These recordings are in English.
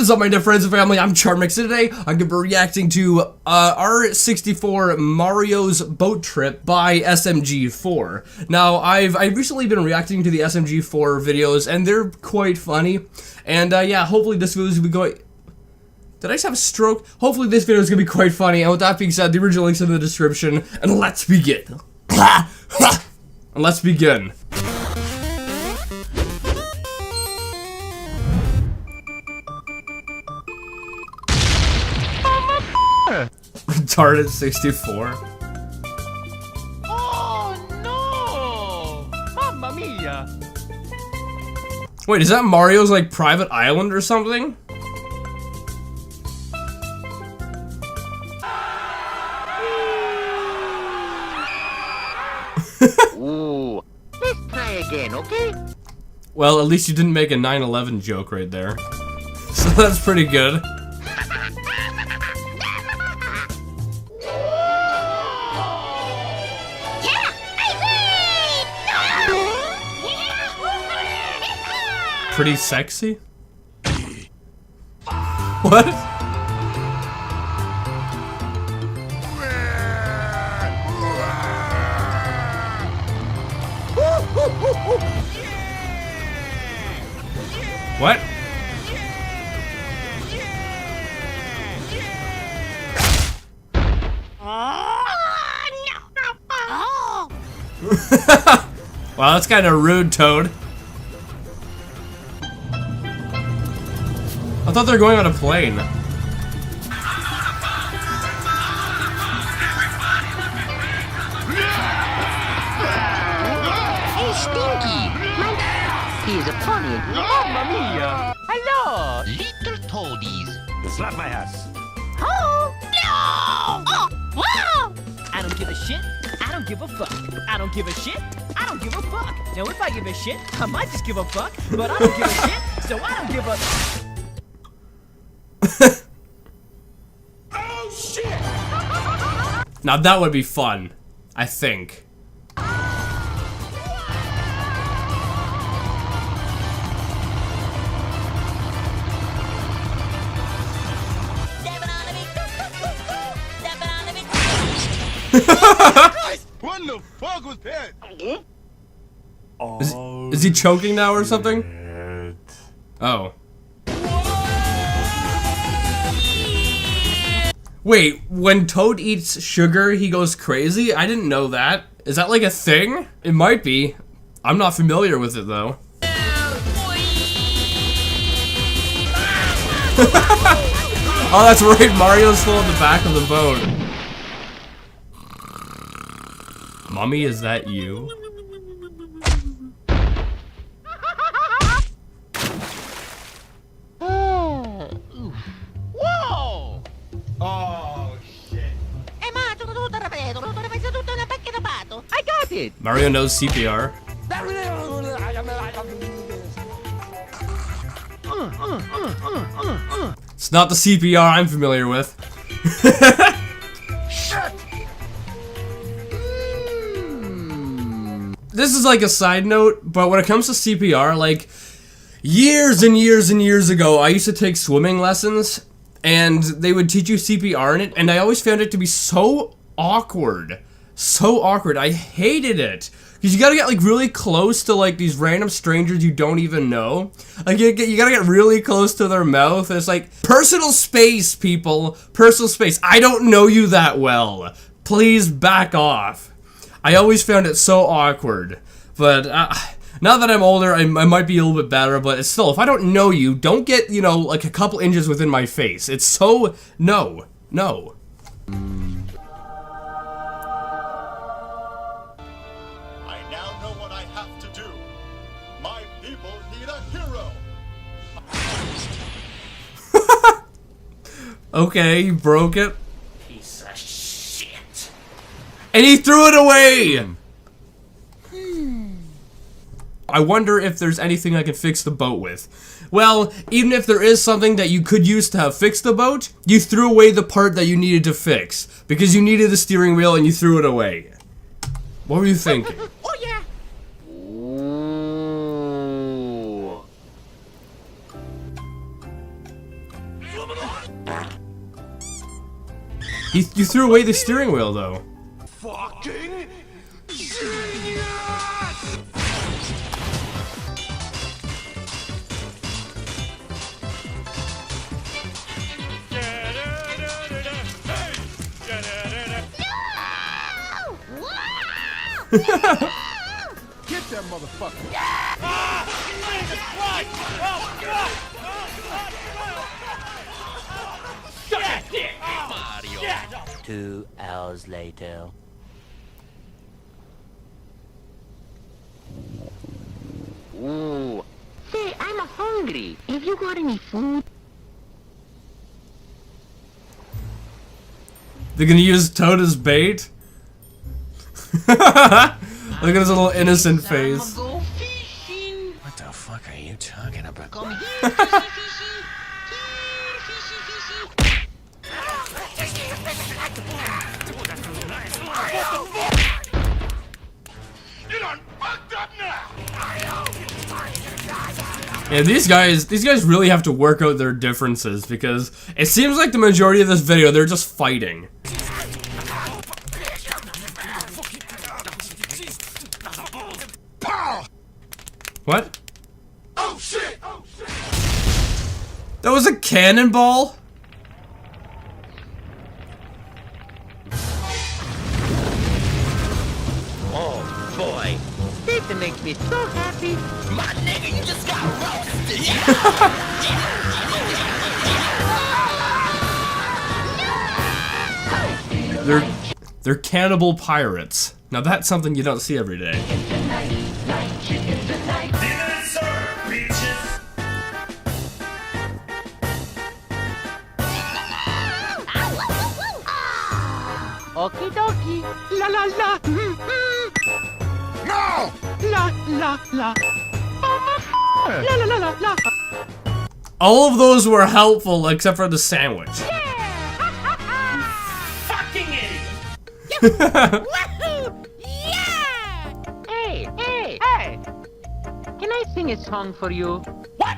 is up, my dear friends and family? I'm Charmx, and today I'm going to be reacting to R64 Mario's Boat Trip by SMG4. Now, I've recently been reacting to the SMG4 videos, and they're quite funny. And yeah, hopefully this video is going to be going... Did I just have a stroke? Hopefully this video is going to be quite funny, and with that being said, the original link's in the description, and let's begin. And let's begin. Retarded 64. Oh no! Mamma mia! Wait, is that Mario's like private island or something? Ooh, let's try again, okay? Well, at least you didn't make a 9/11 joke right there. So that's pretty good. Pretty sexy? What? What? Wow, that's kind of rude, Toad. I thought they were going on a plane. Hey, Stinky! He's a funny. Mamma mia! Hello! Little toadies. Slap my ass. Oh! No! Oh! Wow! I don't give a shit. I don't give a fuck. I don't give a shit. I don't give a fuck. Now, if I give a shit, I might just give a fuck, but I don't give a shit, so I don't give a... Oh shit! Now that would be fun, I think. What the fuck was that? Is he choking now or something? Oh. Wait, when Toad eats sugar, he goes crazy? I didn't know that. Is that like a thing? It might be. I'm not familiar with it though. Oh, that's right, Mario's still in the back of the boat. Mommy, is that you? Whoa! Oh shit. I got it! Mario knows CPR. It's not the CPR I'm familiar with. This is like a side note, but when it comes to CPR, like years and years and years ago, I used to take swimming lessons, and they would teach you CPR in it, and I always found it to be so awkward. So awkward. I hated it. Because you gotta get like really close to like these random strangers you don't even know. Like you gotta get really close to their mouth. And it's like, personal space, people. Personal space. I don't know you that well. Please back off. I always found it so awkward. But now that I'm older, I might be a little bit better. But it's still, if I don't know you, don't get, you know, like a couple inches within my face. It's so, no. No. I now know what I have to do. My people need a hero. Okay, you broke it. Piece of shit. And he threw it away! I wonder if there's anything I can fix the boat with. Well, even if there is something that you could use to have fixed the boat, you threw away the part that you needed to fix. Because you needed the steering wheel and you threw it away. What were you thinking? Oh yeah! Ooh. You threw away the steering wheel though. Fucking get that motherfucker. 2 hours later. Ooh. Say, I'm hungry. Have you got any food? They're gonna use Toad as bait? Look at his little innocent face. What the fuck are you talking about? You done fucked up now. Yeah, these guys really have to work out their differences because it seems like the majority of this video they're just fighting. What? Oh shit! Oh shit! That was a cannonball? Oh boy, this makes me so happy. My nigga, you just got roasted. They're cannibal pirates. Now that's something you don't see every day. Okie dokie. La la la. No! La la la. La la la la la. All of those were helpful except for the sandwich. Fucking idiot. Woohoo! Yeah! Hey, hey, hey! Can I sing a song for you? What?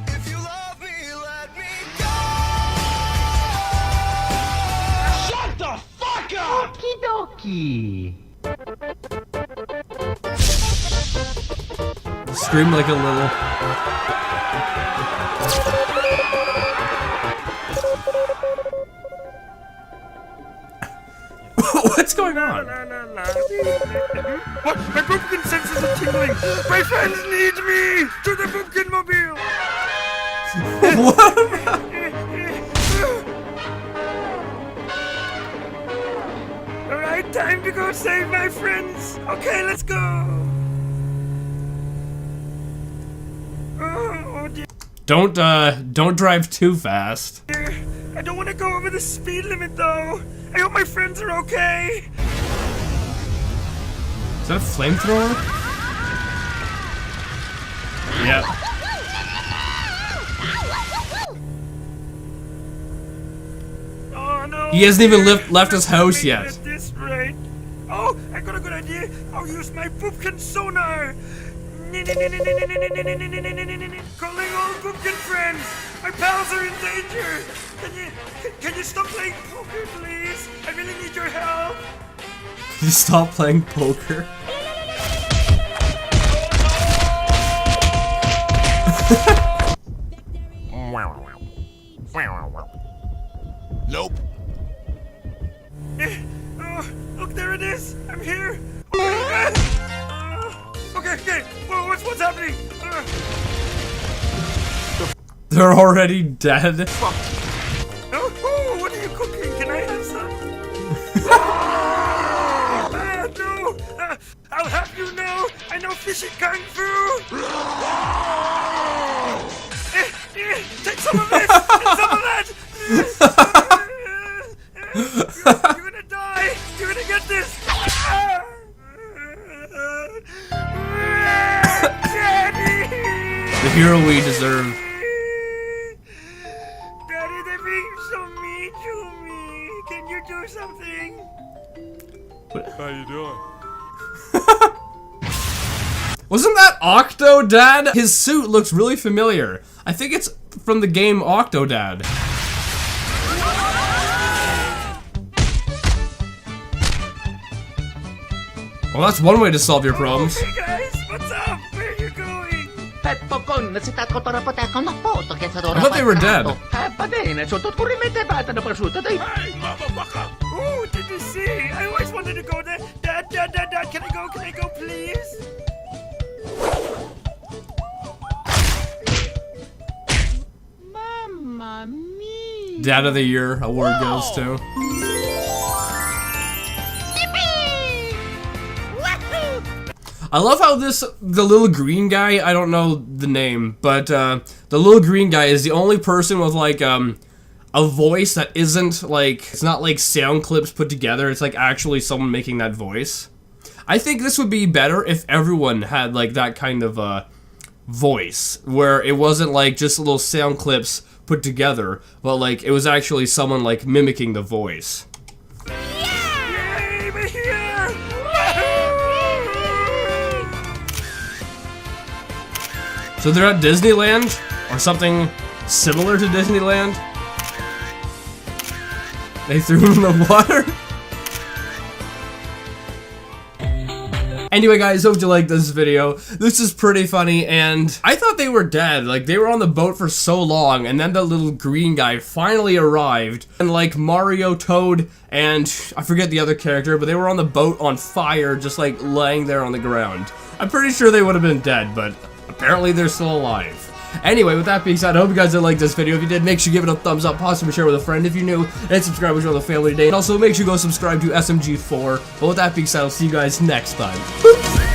If you love me, let me go. Shut the fuck up! Okie dokie. Scream like a little. What's going on? What? My pumpkin senses are tingling. My friends need me to the pumpkin mobile. What? All right, time to go save my friends. Okay, let's go. Oh dear. Don't drive too fast. I don't want to go over the speed limit though. I hope my friends are okay. Is that a flamethrower? Yep. Oh no. He hasn't even left his house yet. At this rate. Oh, I got a good idea. I'll use my pumpkin sonar. Calling all pumpkin friends. My pals are in danger. Can you stop playing poker, please? I really need your help. You stop playing poker. Nope. Oh, look, there it is. I'm here. Okay. Whoa, what's happening? They're already dead. Oh, what are you cooking? Can I have some? No! I'll have you know, I know fishy kung fu! Take some of this! And some of that! You're gonna die! You're gonna get this! Daddy! The hero we deserve. Daddy, they're being so mean to me. Can you do something? How you doing? Wasn't that Octodad? His suit looks really familiar. I think it's from the game Octodad. Well, that's one way to solve your problems. Hey guys, what's up? Where are you going? I thought they were dead. Oh, did you see? I always wanted to go there. Dad, can I go? Can I go, please? Mamma mia. Dad of the Year award goes to. I love how the little green guy, I don't know the name, but the little green guy is the only person with like a voice that isn't like, it's not like sound clips put together, it's like actually someone making that voice. I think this would be better if everyone had like that kind of voice, where it wasn't like just little sound clips put together, but like it was actually someone like mimicking the voice. Yay, we're here! So they're at Disneyland, or something similar to Disneyland. They threw him in the water. Anyway guys, hope you liked this video. This is pretty funny, and I thought they were dead. Like, they were on the boat for so long, and then the little green guy finally arrived. And like Mario, Toad, and I forget the other character, but they were on the boat on fire, just like laying there on the ground. I'm pretty sure they would have been dead, but apparently they're still alive. Anyway, with that being said, I hope you guys did like this video. If you did, make sure you give it a thumbs up, possibly share with a friend if you're new, and subscribe if you're on the family today. And also make sure you go subscribe to SMG4. But with that being said, I'll see you guys next time. Boop.